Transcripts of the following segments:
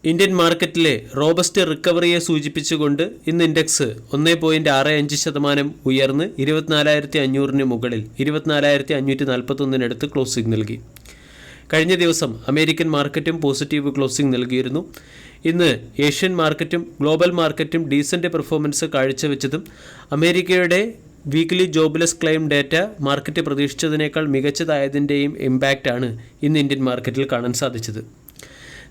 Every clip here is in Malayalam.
ഇന്ത്യൻ മാർക്കറ്റിലെ റോബസ്റ്റ് റിക്കവറിയെ സൂചിപ്പിച്ചുകൊണ്ട് ഇന്ന് ഇൻഡെക്സ് 1.65% ഉയർന്ന് 24,500 മുകളിൽ 24,541 ക്ലോസിംഗ് നൽകി. കഴിഞ്ഞ ദിവസം അമേരിക്കൻ മാർക്കറ്റും പോസിറ്റീവ് ക്ലോസിംഗ് നൽകിയിരുന്നു. ഇന്ന് ഏഷ്യൻ മാർക്കറ്റും ഗ്ലോബൽ മാർക്കറ്റും ഡീസൻ്റ് പെർഫോമൻസ് കാഴ്ചവെച്ചതും അമേരിക്കയുടെ weekly jobless claim data market പ്രതീക്ഷിച്ചതിനേക്കാൾ മികച്ചതായതിൻ്റെയും ഇമ്പാക്റ്റാണ് ഇന്ന് ഇന്ത്യൻ മാർക്കറ്റിൽ കാണാൻ സാധിച്ചത്.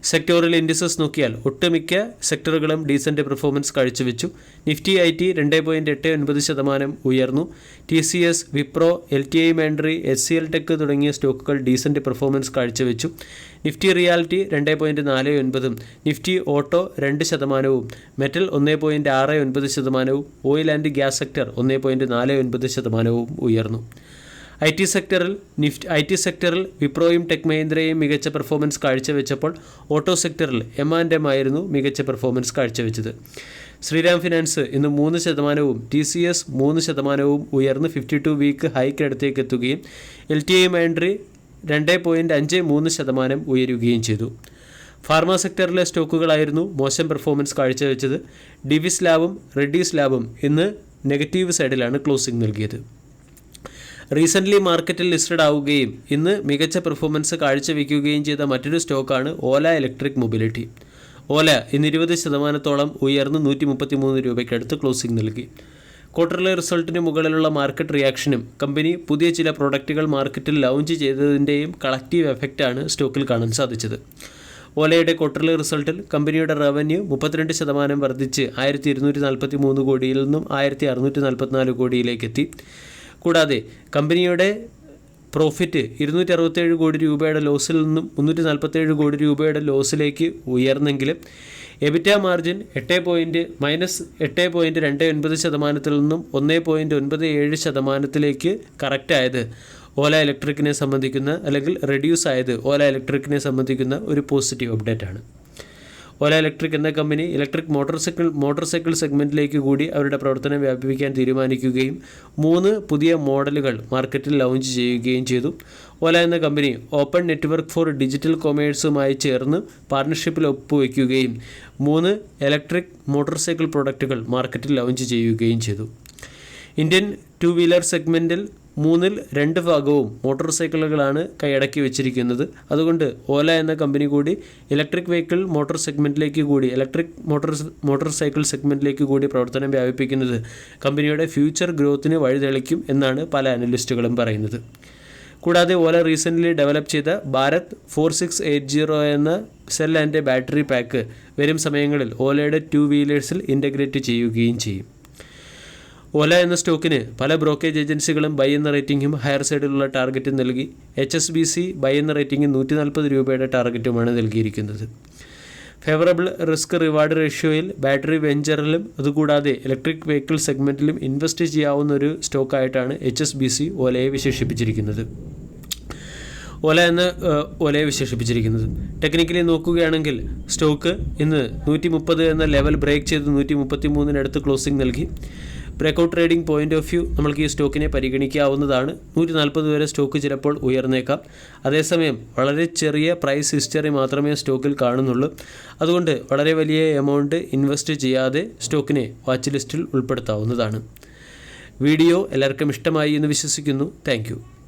സെക്ടോറിയൽ ഇൻഡിസസ് നോക്കിയാൽ ഒട്ടുമിക്ക സെക്ടറുകളും ഡീസൻ്റ് പെർഫോമൻസ് കാഴ്ചവെച്ചു. നിഫ്റ്റി IT 2.89% ഉയർന്നു. TCS, Wipro, LTI Mindtree, HCL tech തുടങ്ങിയ സ്റ്റോക്കുകൾ ഡീസൻ്റ് പെർഫോമൻസ് കാഴ്ചവെച്ചു. Nifty realty 2.49%, Nifty auto 2%, metal 1.69%, oil and gas sector 1.49% ഉയർന്നു. IT സെക്ടറിൽ വിപ്രോയും ടെക് മഹീന്ദ്രയും മികച്ച പെർഫോമൻസ് കാഴ്ചവെച്ചപ്പോൾ ഓട്ടോ സെക്ടറിൽ M&M ആയിരുന്നു മികച്ച പെർഫോമൻസ് കാഴ്ചവെച്ചത്. ശ്രീറാം ഫിനാൻസ് ഇന്ന് 3%, TCS 3% ഉയർന്ന് 52 വീക്ക് ഹൈക്ക് അടുത്തേക്ക് എത്തുകയും LTI മാൻഡ്രി 2.53% ഉയരുകയും ചെയ്തു. ഫാർമ സെക്ടറിലെ സ്റ്റോക്കുകളായിരുന്നു മോശം പെർഫോമൻസ് കാഴ്ചവെച്ചത്. ഡിവിസ് ലാബും റെഡ്ഡീസ് ലാബും ഇന്ന് നെഗറ്റീവ് സൈഡിലാണ് ക്ലോസിംഗ് നൽകിയത്. റീസെൻ്റ്ലി മാർക്കറ്റിൽ ലിസ്റ്റഡ് ആവുകയും ഇന്ന് മികച്ച പെർഫോമൻസ് കാഴ്ചവെക്കുകയും ചെയ്ത മറ്റൊരു സ്റ്റോക്കാണ് ഓല ഇലക്ട്രിക് മൊബിലിറ്റി. ഓല ഇന്ന് 20% ഉയർന്ന് 133 രൂപയ്ക്കടുത്ത് ക്ലോസിംഗ് നൽകി. ക്വാർട്ടർലി റിസൾട്ടിന് മുകളിലുള്ള മാർക്കറ്റ് റിയാക്ഷനും കമ്പനി പുതിയ ചില പ്രൊഡക്റ്റുകൾ മാർക്കറ്റിൽ ലോഞ്ച് ചെയ്തതിൻ്റെയും കളക്റ്റീവ് എഫക്റ്റാണ് സ്റ്റോക്കിൽ കാണാൻ സാധിച്ചത്. ഓലയുടെ ക്വാർട്ടർലി റിസൾട്ടിൽ കമ്പനിയുടെ റവന്യൂ 32% വർദ്ധിച്ച് 1,243 കോടിയിൽ നിന്നും 1,644 കോടിയിലേക്ക് എത്തി. കൂടാതെ കമ്പനിയുടെ പ്രോഫിറ്റ് 267 കോടി രൂപയുടെ ലോസിൽ നിന്നും 347 കോടി രൂപയുടെ ലോസിലേക്ക് ഉയർന്നെങ്കിലും എബിറ്റ മാർജിൻ -8.29% നിന്നും 1.97% കറക്റ്റായത് ഓല ഇലക്ട്രിക്കിനെ സംബന്ധിക്കുന്ന അല്ലെങ്കിൽ റെഡ്യൂസ് ആയത് ഓല ഇലക്ട്രിക്കിനെ സംബന്ധിക്കുന്ന ഒരു പോസിറ്റീവ് അപ്ഡേറ്റ് ആണ്. ഓല ഇലക്ട്രിക് എന്ന കമ്പനി ഇലക്ട്രിക് മോട്ടോർ സൈക്കിൾ സെഗ്മെൻറ്റിലേക്ക് കൂടി അവരുടെ പ്രവർത്തനം വ്യാപിപ്പിക്കാൻ തീരുമാനിക്കുകയും 3 പുതിയ മോഡലുകൾ മാർക്കറ്റിൽ ലോഞ്ച് ചെയ്യുകയും ചെയ്തു. ഓല എന്ന company open network for digital കൊമേഴ്സുമായി ചേർന്ന് പാർട്ണർഷിപ്പിൽ ഒപ്പുവയ്ക്കുകയും 3 ഇലക്ട്രിക് മോട്ടോർ സൈക്കിൾ പ്രൊഡക്റ്റുകൾ മാർക്കറ്റിൽ ലോഞ്ച് ചെയ്യുകയും ചെയ്തു. ഇന്ത്യൻ 2 വീലർ സെഗ്മെൻറ്റിൽ 2 ഭാഗവും മോട്ടോർ സൈക്കിളുകളാണ് കൈയടക്കി വെച്ചിരിക്കുന്നത്. അതുകൊണ്ട് ഓല എന്ന കമ്പനി കൂടി ഇലക്ട്രിക് വെഹിക്കിൾ മോട്ടോർ സെഗ്മെൻറ്റിലേക്ക് കൂടി ഇലക്ട്രിക് മോട്ടോർ സൈക്കിൾ സെഗ്മെൻറ്റിലേക്ക് കൂടി പ്രവർത്തനം വ്യാപിപ്പിക്കുന്നത് കമ്പനിയുടെ ഫ്യൂച്ചർ ഗ്രോത്തിന് വഴിതെളിക്കും എന്നാണ് പല അനലിസ്റ്റുകളും പറയുന്നത്. കൂടാതെ ഓല റീസെൻ്റ്ലി ഡെവലപ്പ് ചെയ്ത ഭാരത് 4680 എന്ന സെൽ ആൻഡ് ബാറ്ററി പാക്ക് വരും സമയങ്ങളിൽ ഓലയുടെ 2 വീലേഴ്സിൽ ഇൻ്റഗ്രേറ്റ് ചെയ്യുകയും ചെയ്യും. ഓല എന്ന സ്റ്റോക്കിന് പല ബ്രോക്കേജ് ഏജൻസികളും ബൈ എന്ന റേറ്റിംഗും ഹയർ സൈഡിലുള്ള ടാർഗറ്റും നൽകി. HSBC ബൈ എന്ന റേറ്റിംഗും 140 രൂപയുടെ ടാർഗറ്റുമാണ് നൽകിയിരിക്കുന്നത്. ഫേവറബിൾ റിസ്ക് റിവാർഡ് റേഷ്യോയിൽ ബാറ്ററി വെഞ്ചറിലും അതുകൂടാതെ ഇലക്ട്രിക് വെഹിക്കിൾ സെഗ്മെൻറ്റിലും ഇൻവെസ്റ്റ് ചെയ്യാവുന്ന ഒരു സ്റ്റോക്കായിട്ടാണ് HSBC ഓലയെ വിശേഷിപ്പിച്ചിരിക്കുന്നത്. ടെക്നിക്കലി നോക്കുകയാണെങ്കിൽ സ്റ്റോക്ക് ഇന്ന് 130 എന്ന ലെവൽ ബ്രേക്ക് ചെയ്ത് 133 ക്ലോസിംഗ് നൽകി. Breakout trading point of view നമ്മൾക്ക് ഈ സ്റ്റോക്കിനെ പരിഗണിക്കാവുന്നതാണ്. 140 വരെ സ്റ്റോക്ക് ചിലപ്പോൾ ഉയർന്നേക്കാം. അതേസമയം വളരെ ചെറിയ പ്രൈസ് ഹിസ്റ്ററി മാത്രമേ സ്റ്റോക്കിൽ കാണുന്നുള്ളൂ. അതുകൊണ്ട് വളരെ വലിയ എമൗണ്ട് ഇൻവെസ്റ്റ് ചെയ്യാതെ സ്റ്റോക്കിനെ വാച്ച് ലിസ്റ്റിൽ ഉൾപ്പെടുത്താവുന്നതാണ്. വീഡിയോ എല്ലാവർക്കും ഇഷ്ടമായി എന്ന് വിശ്വസിക്കുന്നു. താങ്ക്